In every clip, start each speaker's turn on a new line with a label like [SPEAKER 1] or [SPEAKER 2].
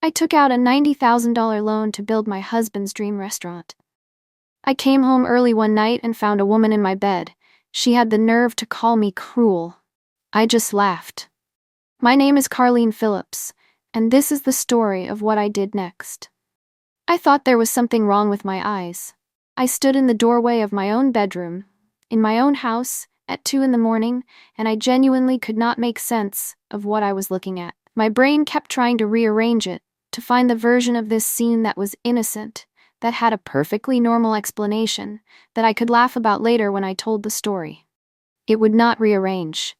[SPEAKER 1] I took out a $90,000 loan to build my husband's dream restaurant. I came home early one night and found a woman in my bed. She had the nerve to call me cruel. I just laughed. My name is Carlene Phillips, and this is the story of what I did next. I thought there was something wrong with my eyes. I stood in the doorway of my own bedroom, in my own house, at 2 a.m, and I genuinely could not make sense of what I was looking at. My brain kept trying to rearrange it, to find the version of this scene that was innocent, that had a perfectly normal explanation, that I could laugh about later when I told the story. It would not rearrange.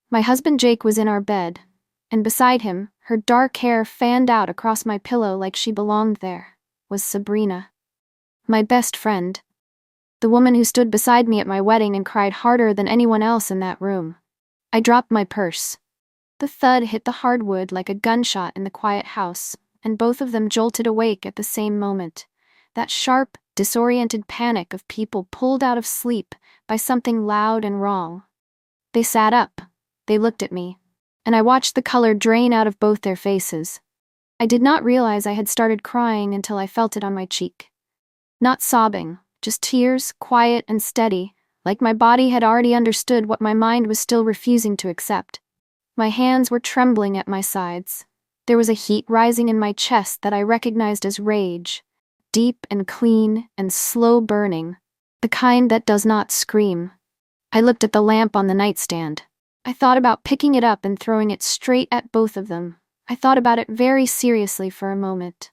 [SPEAKER 1] My husband Jake was in our bed, and beside him, her dark hair fanned out across my pillow like she belonged there, was Sabrina. My best friend. The woman who stood beside me at my wedding and cried harder than anyone else in that room. I dropped my purse. The thud hit the hardwood like a gunshot in the quiet house, and both of them jolted awake at the same moment. That sharp, disoriented panic of people pulled out of sleep by something loud and wrong. They sat up. They looked at me, and I watched the color drain out of both their faces. I did not realize I had started crying until I felt it on my cheek. Not sobbing, just tears, quiet and steady, like my body had already understood what my mind was still refusing to accept. My hands were trembling at my sides. There was a heat rising in my chest that I recognized as rage, deep and clean and slow burning, the kind that does not scream. I looked at the lamp on the nightstand. I thought about picking it up and throwing it straight at both of them. I thought about it very seriously for a moment.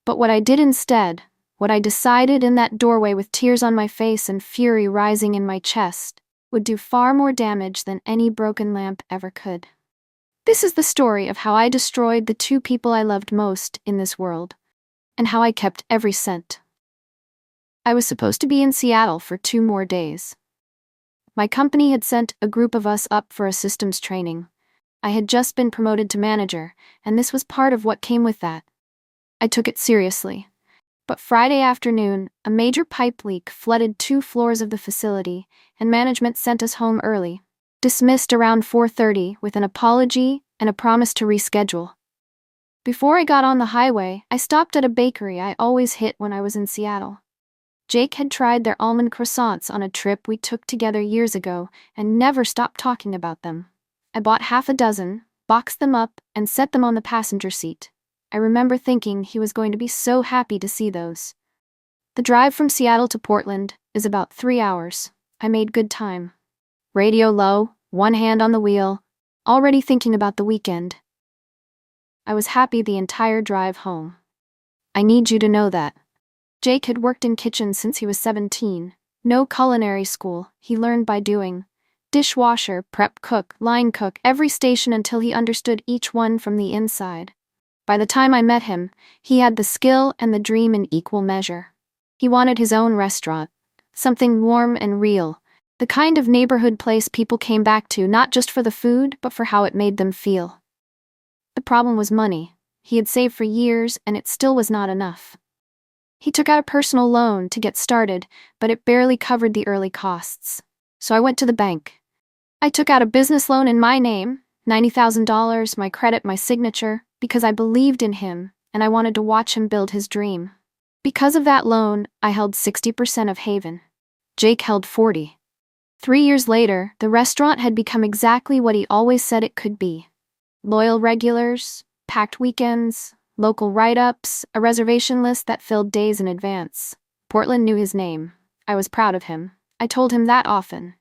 [SPEAKER 1] But what I did instead, what I decided in that doorway with tears on my face and fury rising in my chest, would do far more damage than any broken lamp ever could. This is the story of how I destroyed the two people I loved most in this world, and how I kept every cent. I was supposed to be in Seattle for 2 more days. My company had sent a group of us up for a systems training. I had just been promoted to manager, and this was part of what came with that. I took it seriously. But Friday afternoon, a major pipe leak flooded 2 floors of the facility, and management sent us home early, dismissed around 4:30 with an apology and a promise to reschedule. Before I got on the highway, I stopped at a bakery I always hit when I was in Seattle. Jake had tried their almond croissants on a trip we took together years ago and never stopped talking about them. I bought half a dozen, boxed them up, and set them on the passenger seat. I remember thinking he was going to be so happy to see those. The drive from Seattle to Portland is about 3 hours. I made good time. Radio low, one hand on the wheel, already thinking about the weekend. I was happy the entire drive home. I need you to know that. Jake had worked in kitchens since he was 17. No culinary school, he learned by doing. Dishwasher, prep cook, line cook, every station until he understood each one from the inside. By the time I met him, he had the skill and the dream in equal measure. He wanted his own restaurant, something warm and real, the kind of neighborhood place people came back to not just for the food, but for how it made them feel. The problem was money. He had saved for years, and it still was not enough. He took out a personal loan to get started, but it barely covered the early costs. So I went to the bank. I took out a business loan in my name, $90,000, my credit, my signature, because I believed in him, and I wanted to watch him build his dream. Because of that loan, I held 60% of Haven. Jake held 40%. 3 years later, the restaurant had become exactly what he always said it could be. Loyal regulars, packed weekends, local write-ups, a reservation list that filled days in advance. Portland knew his name. I was proud of him. I told him that often.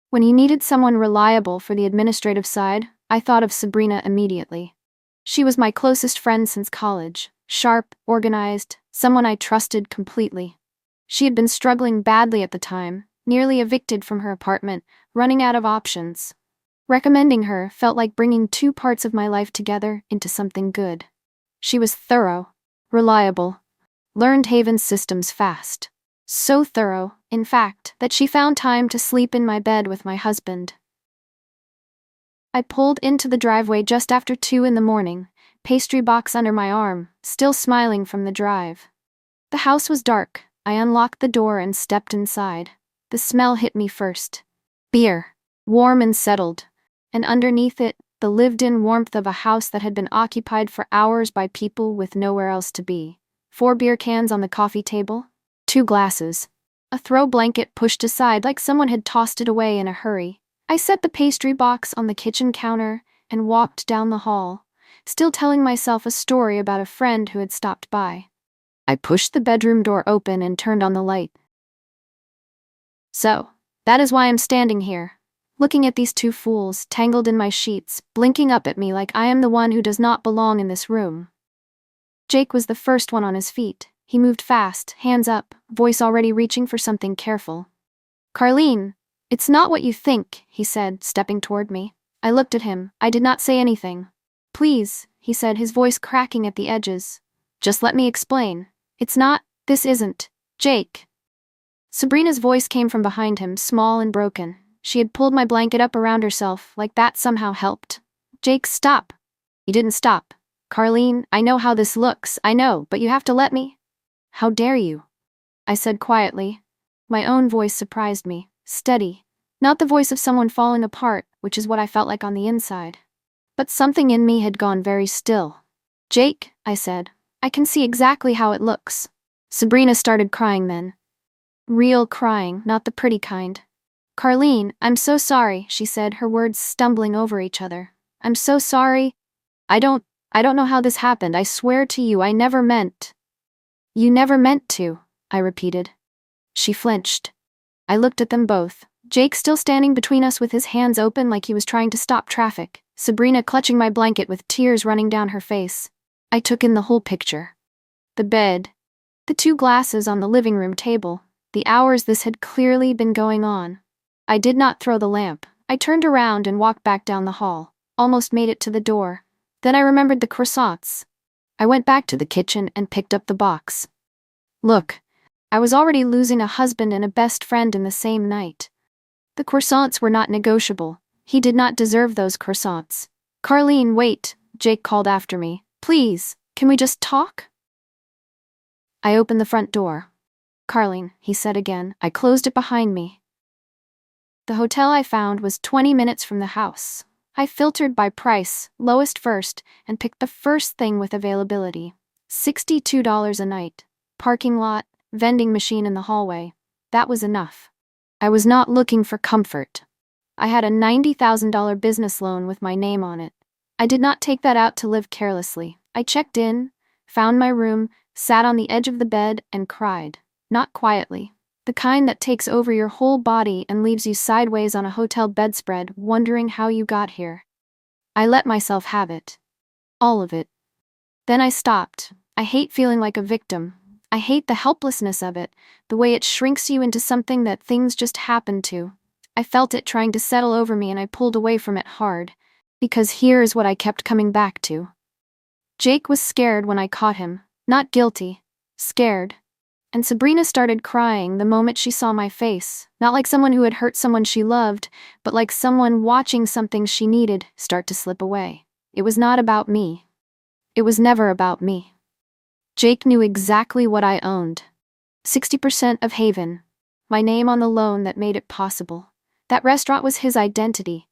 [SPEAKER 1] When he needed someone reliable for the administrative side, I thought of Sabrina immediately. She was my closest friend since college, sharp, organized, someone I trusted completely. She had been struggling badly at the time, nearly evicted from her apartment, running out of options. Recommending her felt like bringing 2 parts of my life together into something good. She was thorough, reliable, learned Haven's systems fast. So thorough, in fact, that she found time to sleep in my bed with my husband. I pulled into the driveway just after 2 a.m, pastry box under my arm, still smiling from the drive. The house was dark. I unlocked the door and stepped inside. The smell hit me first. Beer. Warm and settled. And underneath it, the lived-in warmth of a house that had been occupied for hours by people with nowhere else to be. 4 beer cans on the coffee table, 2 glasses, a throw blanket pushed aside like someone had tossed it away in a hurry. I set the pastry box on the kitchen counter and walked down the hall, still telling myself a story about a friend who had stopped by. I pushed the bedroom door open and turned on the light. So, that is why I'm standing here, looking at these 2 fools tangled in my sheets, blinking up at me like I am the one who does not belong in this room. Jake was the first one on his feet. He moved fast, hands up, voice already reaching for something careful. "Carlene, it's not what you think," he said, stepping toward me. I looked at him. I did not say anything. "Please," he said, his voice cracking at the edges. "Just let me explain. This isn't, Jake." Sabrina's voice came from behind him, small and broken. She had pulled my blanket up around herself, like that somehow helped. "Jake, stop." He didn't stop. "Carlene, I know how this looks, I know, but you have to let me." "How dare you?" I said quietly. My own voice surprised me, steady. Not the voice of someone falling apart, which is what I felt like on the inside. But something in me had gone very still. "Jake," I said, "I can see exactly how it looks." Sabrina started crying then. Real crying, not the pretty kind. "Carlene, I'm so sorry," she said, her words stumbling over each other. "I'm so sorry. I don't know how this happened. I swear to you, I never meant." "You never meant to," I repeated. She flinched. I looked at them both. Jake still standing between us with his hands open like he was trying to stop traffic. Sabrina clutching my blanket with tears running down her face. I took in the whole picture. The bed. The 2 glasses on the living room table. The hours this had clearly been going on. I did not throw the lamp. I turned around and walked back down the hall. Almost made it to the door. Then I remembered the croissants. I went back to the kitchen and picked up the box. Look, I was already losing a husband and a best friend in the same night. The croissants were not negotiable. He did not deserve those croissants. "Carlene, wait," Jake called after me. "Please, can we just talk?" I opened the front door. "Carlene," he said again. I closed it behind me. The hotel I found was 20 minutes from the house. I filtered by price, lowest first, and picked the first thing with availability. $62 a night. Parking lot, vending machine in the hallway. That was enough. I was not looking for comfort. I had a $90,000 business loan with my name on it. I did not take that out to live carelessly. I checked in, found my room, sat on the edge of the bed, and cried. Not quietly. The kind that takes over your whole body and leaves you sideways on a hotel bedspread, wondering how you got here. I let myself have it. All of it. Then I stopped. I hate feeling like a victim. I hate the helplessness of it, the way it shrinks you into something that things just happen to. I felt it trying to settle over me and I pulled away from it hard, because here is what I kept coming back to. Jake was scared when I caught him, not guilty, scared. And Sabrina started crying the moment she saw my face, not like someone who had hurt someone she loved, but like someone watching something she needed start to slip away. It was not about me. It was never about me. Jake knew exactly what I owned. 60% of Haven. My name on the loan that made it possible. That restaurant was his identity.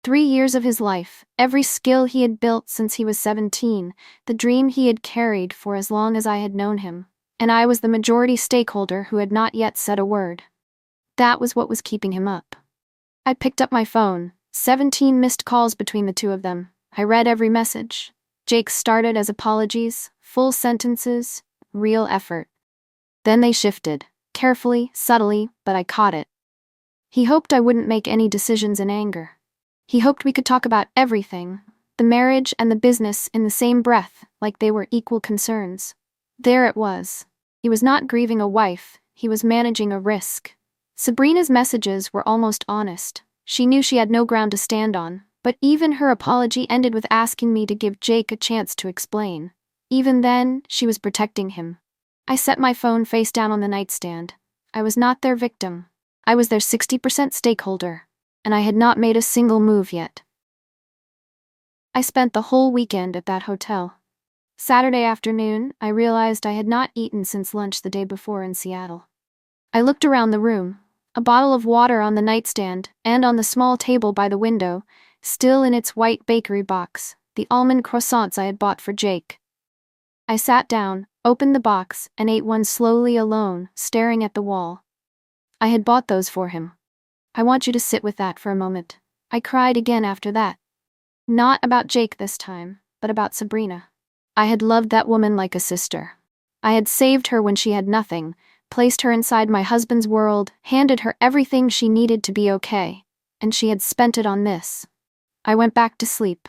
[SPEAKER 1] 3 years of his life, every skill he had built since he was 17, the dream he had carried for as long as I had known him. And I was the majority stakeholder who had not yet said a word. That was what was keeping him up. I picked up my phone, 17 missed calls between the 2 of them. I read every message. Jake started as apologies, full sentences, real effort. Then they shifted, carefully, subtly, but I caught it. He hoped I wouldn't make any decisions in anger. He hoped we could talk about everything, the marriage and the business in the same breath, like they were equal concerns. There it was. He was not grieving a wife, he was managing a risk. Sabrina's messages were almost honest. She knew she had no ground to stand on, but even her apology ended with asking me to give Jake a chance to explain. Even then, she was protecting him. I set my phone face down on the nightstand. I was not their victim. I was their 60% stakeholder, and I had not made a single move yet. I spent the whole weekend at that hotel. Saturday afternoon, I realized I had not eaten since lunch the day before in Seattle. I looked around the room, a bottle of water on the nightstand and on the small table by the window, still in its white bakery box, the almond croissants I had bought for Jake. I sat down, opened the box, and ate one slowly alone, staring at the wall. I had bought those for him. I want you to sit with that for a moment. I cried again after that. Not about Jake this time, but about Sabrina. I had loved that woman like a sister. I had saved her when she had nothing, placed her inside my husband's world, handed her everything she needed to be okay, and she had spent it on this. I went back to sleep.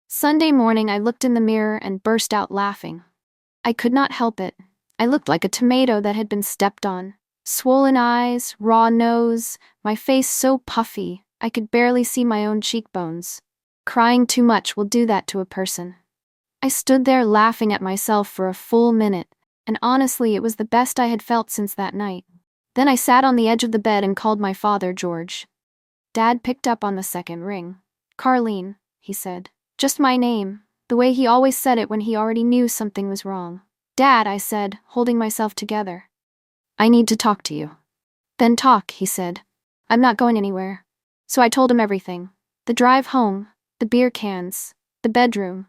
[SPEAKER 1] Sunday morning I looked in the mirror and burst out laughing. I could not help it. I looked like a tomato that had been stepped on. Swollen eyes, raw nose, my face so puffy, I could barely see my own cheekbones. Crying too much will do that to a person. I stood there laughing at myself for a full minute, and honestly it was the best I had felt since that night. Then I sat on the edge of the bed and called my father, George. Dad picked up on the second ring. "Carlene," he said. Just my name, the way he always said it when he already knew something was wrong. "Dad," I said, holding myself together. "I need to talk to you." "Then talk," he said. "I'm not going anywhere." So I told him everything. The drive home, the beer cans, the bedroom.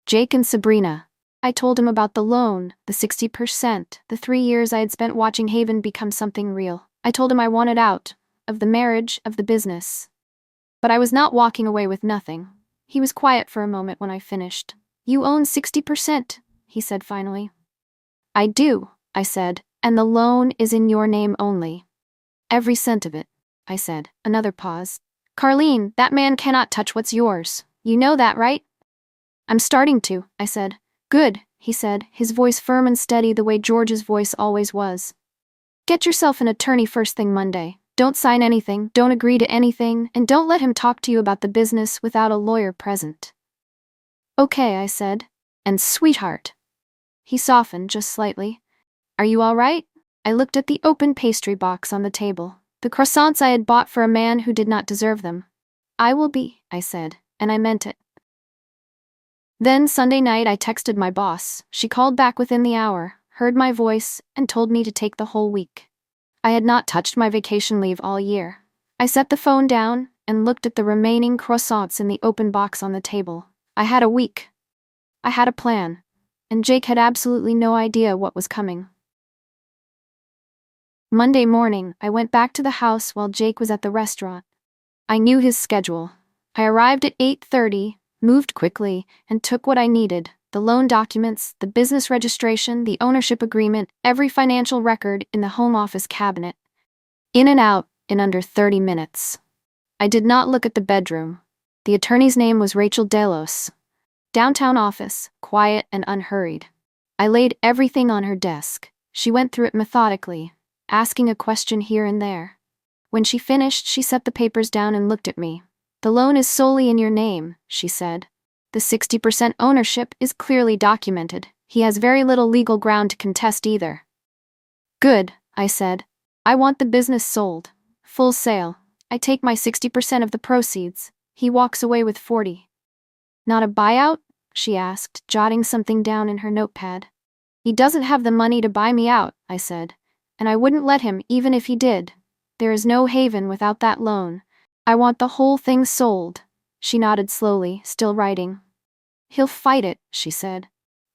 [SPEAKER 1] Jake and Sabrina. I told him about the loan, the 60%, the 3 years I had spent watching Haven become something real. I told him I wanted out, of the marriage, of the business. But I was not walking away with nothing. He was quiet for a moment when I finished. "You own 60%, he said finally. "I do," I said, "and the loan is in your name only." "Every cent of it," I said. Another pause. "Carlene, that man cannot touch what's yours. You know that, right?" "I'm starting to," I said. "Good," he said, his voice firm and steady the way George's voice always was. "Get yourself an attorney first thing Monday. Don't sign anything, don't agree to anything, and don't let him talk to you about the business without a lawyer present." "Okay," I said. "And sweetheart." He softened just slightly. "Are you all right?" I looked at the open pastry box on the table, the croissants I had bought for a man who did not deserve them. "I will be," I said, and I meant it. Then Sunday night I texted my boss. She called back within the hour, heard my voice, and told me to take the whole week. I had not touched my vacation leave all year. I set the phone down and looked at the remaining croissants in the open box on the table. I had a week. I had a plan, and Jake had absolutely no idea what was coming. Monday morning, I went back to the house while Jake was at the restaurant. I knew his schedule. I arrived at 8:30, moved quickly, and took what I needed: the loan documents, the business registration, the ownership agreement, every financial record in the home office cabinet. In and out in under 30 minutes. I did not look at the bedroom. The attorney's name was Rachel Delos. Downtown office, quiet and unhurried. I laid everything on her desk. She went through it methodically, asking a question here and there. When she finished, she set the papers down and looked at me. "The loan is solely in your name," she said. "The 60% ownership is clearly documented. He has very little legal ground to contest either." "Good," I said. "I want the business sold. Full sale. I take my 60% of the proceeds. He walks away with 40. "Not a buyout?" she asked, jotting something down in her notepad. "He doesn't have the money to buy me out," I said. "And I wouldn't let him even if he did. There is no Haven without that loan. I want the whole thing sold." She nodded slowly, still writing. "He'll fight it," she said.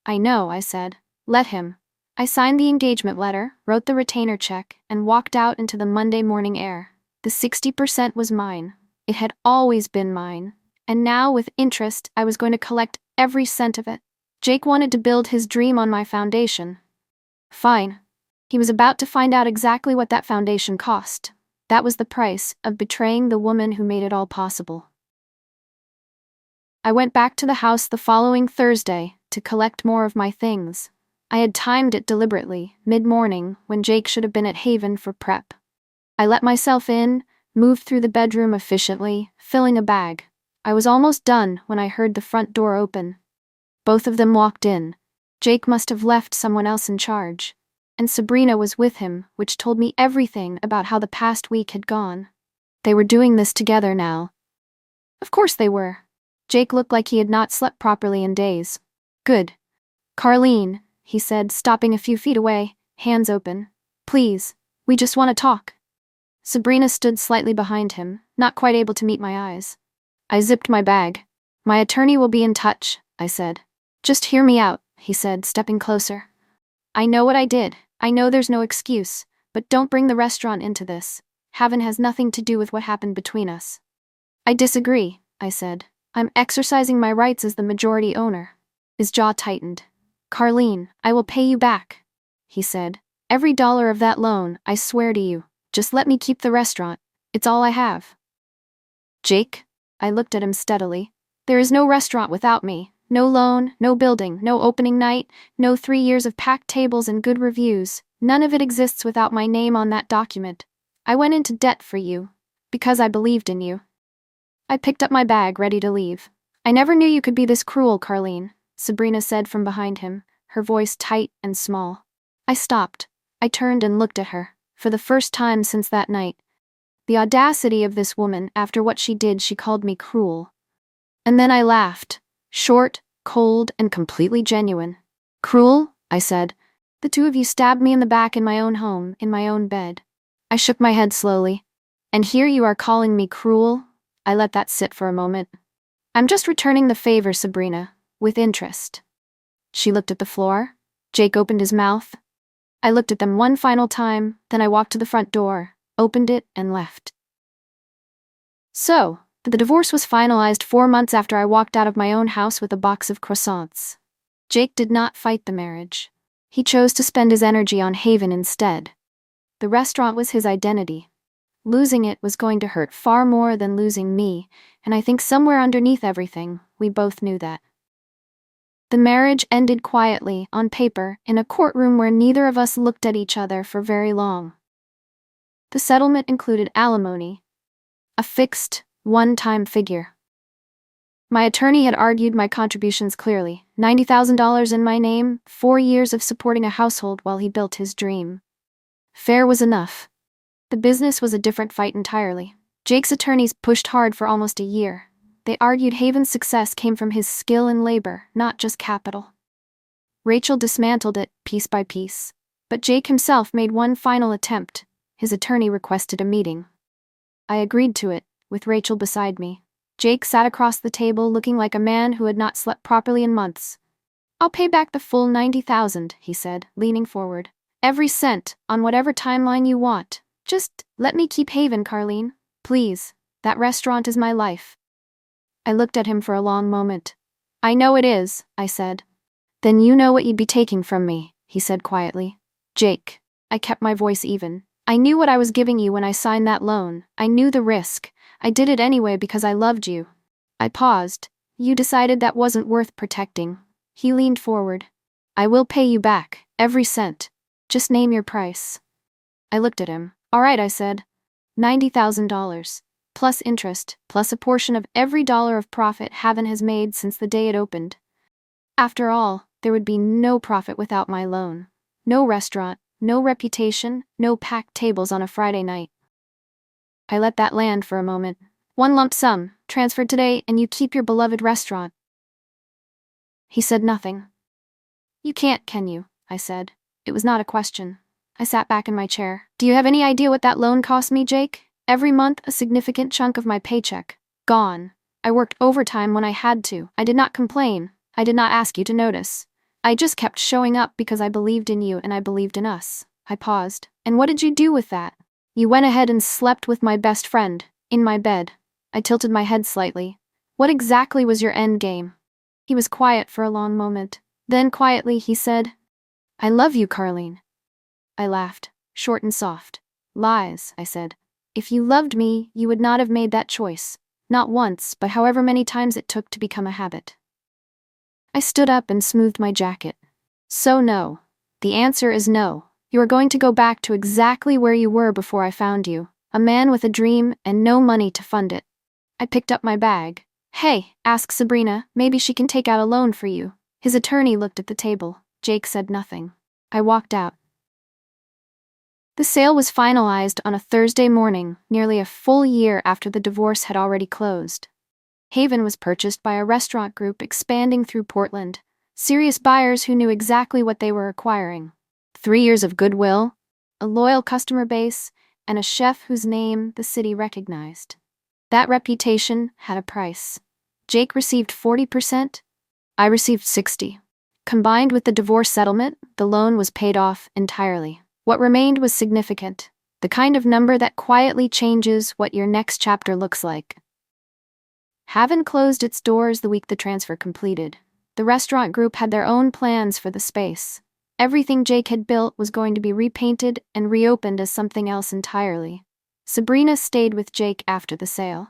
[SPEAKER 1] "I know," I said. "Let him." I signed the engagement letter, wrote the retainer check, and walked out into the Monday morning air. The 60% was mine. It had always been mine. And now, with interest, I was going to collect every cent of it. Jake wanted to build his dream on my foundation. Fine. He was about to find out exactly what that foundation cost. That was the price of betraying the woman who made it all possible. I went back to the house the following Thursday to collect more of my things. I had timed it deliberately, mid-morning, when Jake should have been at Haven for prep. I let myself in, moved through the bedroom efficiently, filling a bag. I was almost done when I heard the front door open. Both of them walked in. Jake must have left someone else in charge. And Sabrina was with him, which told me everything about how the past week had gone. They were doing this together now. Of course they were. Jake looked like he had not slept properly in days. "Good. Carlene," he said, stopping a few feet away, hands open. "Please, we just want to talk." Sabrina stood slightly behind him, not quite able to meet my eyes. I zipped my bag. My attorney will be in touch, I said. Just hear me out, he said, stepping closer. I know what I did. I know there's no excuse, but don't bring the restaurant into this. Heaven has nothing to do with what happened between us. I disagree, I said. I'm exercising my rights as the majority owner. His jaw tightened. Carlene, I will pay you back, he said. Every dollar of that loan, I swear to you. Just let me keep the restaurant. It's all I have. Jake? I looked at him steadily. There is no restaurant without me. No loan, no building, no opening night, no 3 years of packed tables and good reviews. None of it exists without my name on that document. I went into debt for you. Because I believed in you. I picked up my bag, ready to leave. I never knew you could be this cruel, Carlene, Sabrina said from behind him, her voice tight and small. I stopped. I turned and looked at her, for the first time since that night. The audacity of this woman, after what she did, she called me cruel. And then I laughed. Short, cold, and completely genuine. Cruel? I said. The two of you stabbed me in the back in my own home, in my own bed. I shook my head slowly. And here you are calling me cruel? I let that sit for a moment. I'm just returning the favor, Sabrina, with interest. She looked at the floor. Jake opened his mouth. I looked at them one final time, then I walked to the front door, opened it, and left. So, the divorce was finalized 4 months after I walked out of my own house with a box of croissants. Jake did not fight the marriage. He chose to spend his energy on Haven instead. The restaurant was his identity. Losing it was going to hurt far more than losing me, and I think somewhere underneath everything, we both knew that. The marriage ended quietly, on paper, in a courtroom where neither of us looked at each other for very long. The settlement included alimony, a fixed, one-time figure. My attorney had argued my contributions clearly, $90,000 in my name, 4 years of supporting a household while he built his dream. Fair was enough. The business was a different fight entirely. Jake's attorneys pushed hard for almost a year. They argued Haven's success came from his skill and labor, not just capital. Rachel dismantled it, piece by piece. But Jake himself made one final attempt. His attorney requested a meeting. I agreed to it, with Rachel beside me. Jake sat across the table looking like a man who had not slept properly in months. I'll pay back the full $90,000, he said, leaning forward. Every cent, on whatever timeline you want. Just let me keep Haven, Carlene. Please, that restaurant is my life. I looked at him for a long moment. I know it is, I said. Then you know what you'd be taking from me, he said quietly. Jake. I kept my voice even. I knew what I was giving you when I signed that loan. I knew the risk. I did it anyway because I loved you. I paused. You decided that wasn't worth protecting. He leaned forward. I will pay you back, every cent. Just name your price. I looked at him. All right, I said. $90,000. Plus interest, plus a portion of every dollar of profit Haven has made since the day it opened. After all, there would be no profit without my loan. No restaurant, no reputation, no packed tables on a Friday night. I let that land for a moment. One lump sum, transferred today, and you keep your beloved restaurant. He said nothing. You can't, can you? I said. It was not a question. I sat back in my chair. Do you have any idea what that loan cost me, Jake? Every month, a significant chunk of my paycheck. Gone. I worked overtime when I had to. I did not complain. I did not ask you to notice. I just kept showing up because I believed in you and I believed in us. I paused. And what did you do with that? You went ahead and slept with my best friend, in my bed. I tilted my head slightly. What exactly was your end game? He was quiet for a long moment. Then quietly he said, I love you, Carlene. I laughed, short and soft. Lies, I said. If you loved me, you would not have made that choice. Not once, but however many times it took to become a habit. I stood up and smoothed my jacket. So no. The answer is no. You are going to go back to exactly where you were before I found you. A man with a dream and no money to fund it. I picked up my bag. Hey, ask Sabrina, maybe she can take out a loan for you. His attorney looked at the table. Jake said nothing. I walked out. The sale was finalized on a Thursday morning, nearly a full year after the divorce had already closed. Haven was purchased by a restaurant group expanding through Portland. Serious buyers who knew exactly what they were acquiring. 3 years of goodwill, a loyal customer base, and a chef whose name the city recognized. That reputation had a price. Jake received 40%, I received 60%. Combined with the divorce settlement, the loan was paid off entirely. What remained was significant, the kind of number that quietly changes what your next chapter looks like. Haven closed its doors the week the transfer completed. The restaurant group had their own plans for the space. Everything Jake had built was going to be repainted and reopened as something else entirely. Sabrina stayed with Jake after the sale.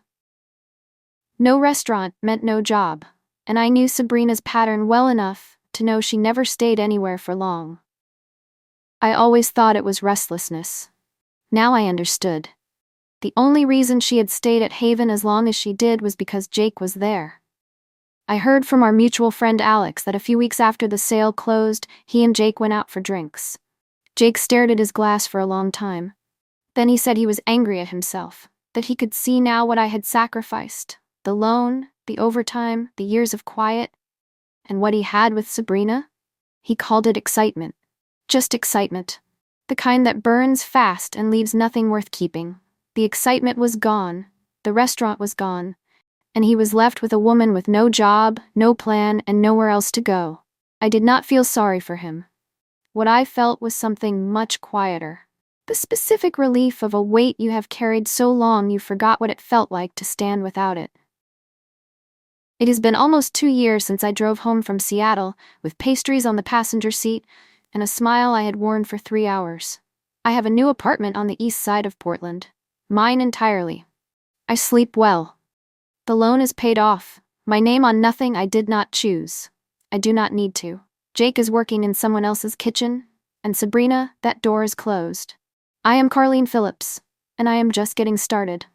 [SPEAKER 1] No restaurant meant no job, and I knew Sabrina's pattern well enough to know she never stayed anywhere for long. I always thought it was restlessness. Now I understood. The only reason she had stayed at Haven as long as she did was because Jake was there. I heard from our mutual friend Alex that a few weeks after the sale closed, he and Jake went out for drinks. Jake stared at his glass for a long time. Then he said he was angry at himself, that he could see now what I had sacrificed, the loan, the overtime, the years of quiet, and what he had with Sabrina. He called it excitement. Just excitement. The kind that burns fast and leaves nothing worth keeping. The excitement was gone, the restaurant was gone, and he was left with a woman with no job, no plan, and nowhere else to go. I did not feel sorry for him. What I felt was something much quieter. The specific relief of a weight you have carried so long you forgot what it felt like to stand without it. It has been almost 2 years since I drove home from Seattle, with pastries on the passenger seat and a smile I had worn for 3 hours. I have a new apartment on the east side of Portland. Mine entirely. I sleep well. The loan is paid off, my name on nothing I did not choose. I do not need to. Jake is working in someone else's kitchen, and Sabrina, that door is closed. I am Carlene Phillips, and I am just getting started.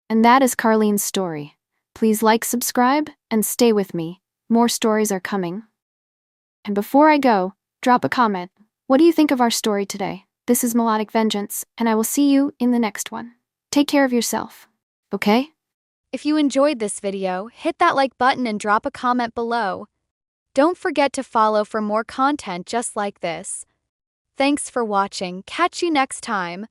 [SPEAKER 1] And that is Carlene's story. Please like, subscribe, and stay with me. More stories are coming. And before I go, drop a comment. What do you think of our story today? This is Melodic Vengeance, and I will see you in the next one. Take care of yourself, okay?
[SPEAKER 2] If you enjoyed this video, hit that like button and drop a comment below. Don't forget to follow for more content just like this. Thanks for watching. Catch you next time.